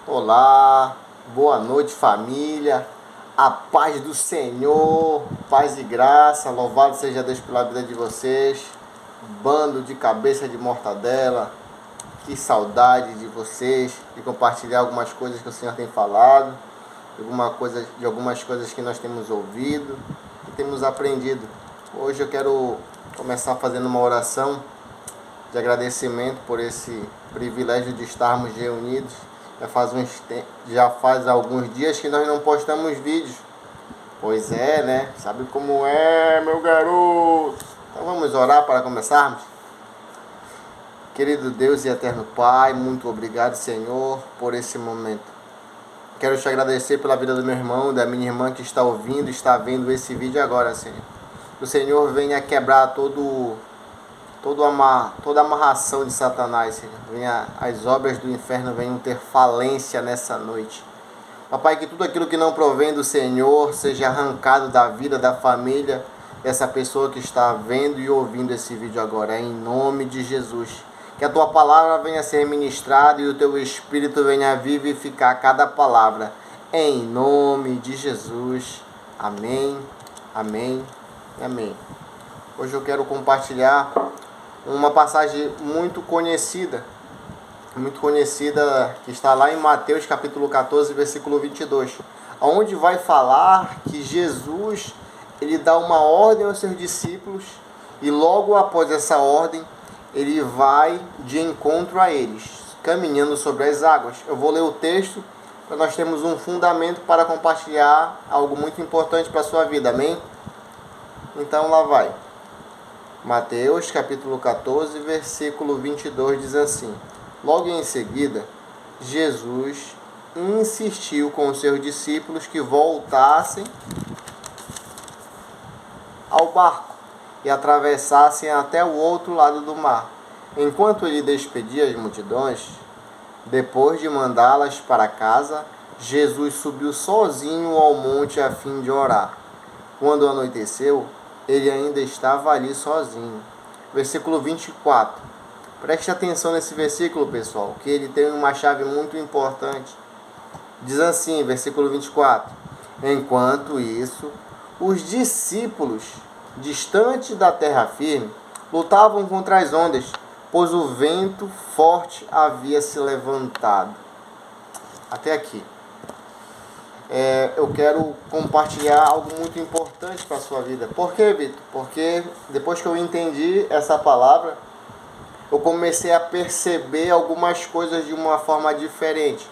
Olá, boa noite família, a paz do Senhor, paz e graça, louvado seja Deus pela vida de vocês, bando de cabeça de mortadela, que saudade de vocês, de compartilhar algumas coisas que o Senhor tem falado, de algumas coisas que nós temos ouvido e temos aprendido. Hoje eu quero começar fazendo uma oração de agradecimento por esse privilégio de estarmos reunidos. Já faz alguns dias que nós não postamos vídeos. Pois é, né? Sabe como é, meu garoto? Então vamos orar para começarmos? Querido Deus e eterno Pai, muito obrigado, Senhor, por esse momento. Quero te agradecer pela vida do meu irmão, da minha irmã que está ouvindo, está vendo esse vídeo agora, Senhor. Que o Senhor venha quebrar toda amarração de Satanás, Senhor. As obras do inferno venham ter falência nessa noite. Papai, que tudo aquilo que não provém do Senhor seja arrancado da vida, da família dessa pessoa que está vendo e ouvindo esse vídeo agora, em nome de Jesus. Que a tua palavra venha ser ministrada e o teu Espírito venha vivificar cada palavra, em nome de Jesus. Amém, amém e amém. Hoje eu quero compartilhar uma passagem muito conhecida, que está lá em Mateus capítulo 14, versículo 22, onde vai falar que Jesus, ele dá uma ordem aos seus discípulos e logo após essa ordem, ele vai de encontro a eles, caminhando sobre as águas. Eu vou ler o texto para nós termos um fundamento para compartilhar algo muito importante para a sua vida, amém? Então lá vai. Mateus capítulo 14, versículo 22 diz assim: Logo em seguida, Jesus insistiu com os seus discípulos que voltassem ao barco e atravessassem até o outro lado do mar. Enquanto ele despedia as multidões, depois de mandá-las para casa, Jesus subiu sozinho ao monte a fim de orar. Quando anoiteceu, ele ainda estava ali sozinho. Versículo 24. Preste atenção nesse versículo, pessoal, que ele tem uma chave muito importante. Diz assim, versículo 24. Enquanto isso, os discípulos, distantes da terra firme, lutavam contra as ondas, pois o vento forte havia se levantado. Até aqui. Eu quero compartilhar algo muito importante para a sua vida. Por quê, Vitor? Porque depois que eu entendi essa palavra, eu comecei a perceber algumas coisas de uma forma diferente.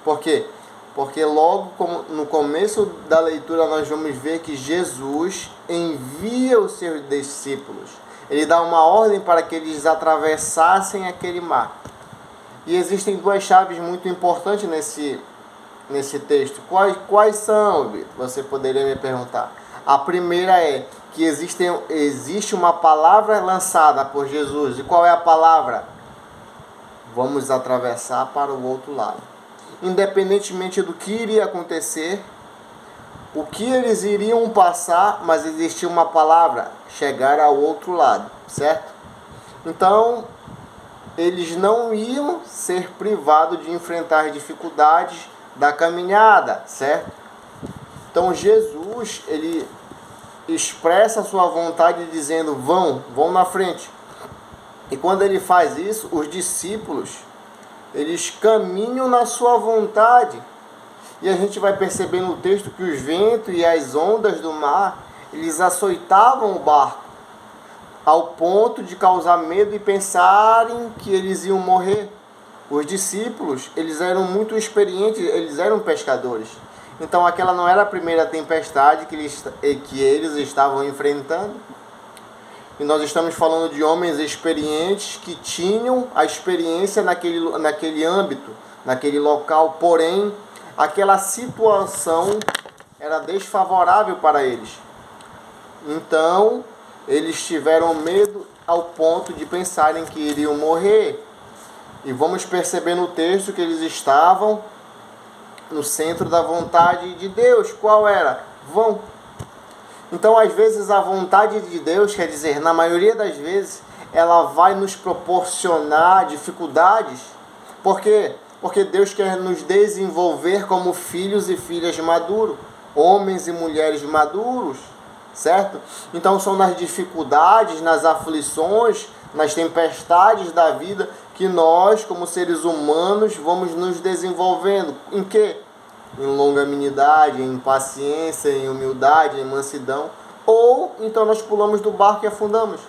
Por quê? Porque logo no começo da leitura nós vamos ver que Jesus envia os seus discípulos. Ele dá uma ordem para que eles atravessassem aquele mar. E existem duas chaves muito importantes nesse texto. Quais são, Vitor? Você poderia me perguntar. A primeira é que existe uma palavra lançada por Jesus. E qual é a palavra? Vamos atravessar para o outro lado. Independentemente do que iria acontecer, o que eles iriam passar, mas existia uma palavra: chegar ao outro lado, certo? Então, eles não iam ser privados de enfrentar dificuldades da caminhada, certo? Então Jesus, ele expressa a sua vontade dizendo: vão na frente. E quando ele faz isso, os discípulos, eles caminham na sua vontade. E a gente vai perceber no texto que os ventos e as ondas do mar, eles açoitavam o barco, ao ponto de causar medo e pensarem que eles iam morrer. Os discípulos, eles eram muito experientes, eles eram pescadores. Então aquela não era a primeira tempestade que eles estavam enfrentando. E nós estamos falando de homens experientes que tinham a experiência naquele âmbito, naquele local. Porém, aquela situação era desfavorável para eles. Então, eles tiveram medo ao ponto de pensarem que iriam morrer. E vamos perceber no texto que eles estavam no centro da vontade de Deus. Qual era? Vão. Então, às vezes, a vontade de Deus, quer dizer, na maioria das vezes, ela vai nos proporcionar dificuldades. Por quê? Porque Deus quer nos desenvolver como filhos e filhas maduros, homens e mulheres maduros, certo? Então são nas dificuldades, nas aflições, nas tempestades da vida que nós, como seres humanos, vamos nos desenvolvendo. Em quê? Em longanimidade, em paciência, em humildade, em mansidão. Ou então nós pulamos do barco e afundamos.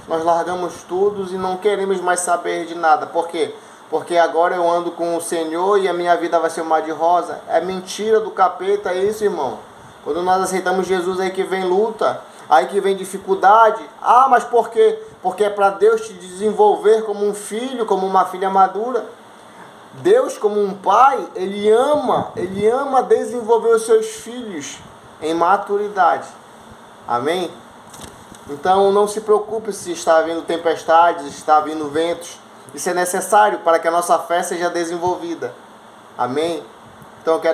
Nós largamos tudo e não queremos mais saber de nada. Por quê? Porque agora eu ando com o Senhor e a minha vida vai ser um mar de rosa. É mentira do capeta isso, irmão. Quando nós aceitamos Jesus, aí que vem luta, aí que vem dificuldade. Ah, mas por quê? Porque é para Deus te desenvolver como um filho, como uma filha madura. Deus, como um pai, Ele ama desenvolver os seus filhos em maturidade. Amém? Então não se preocupe se está vindo tempestades, está vindo ventos. Isso é necessário para que a nossa fé seja desenvolvida. Amém? Então eu quero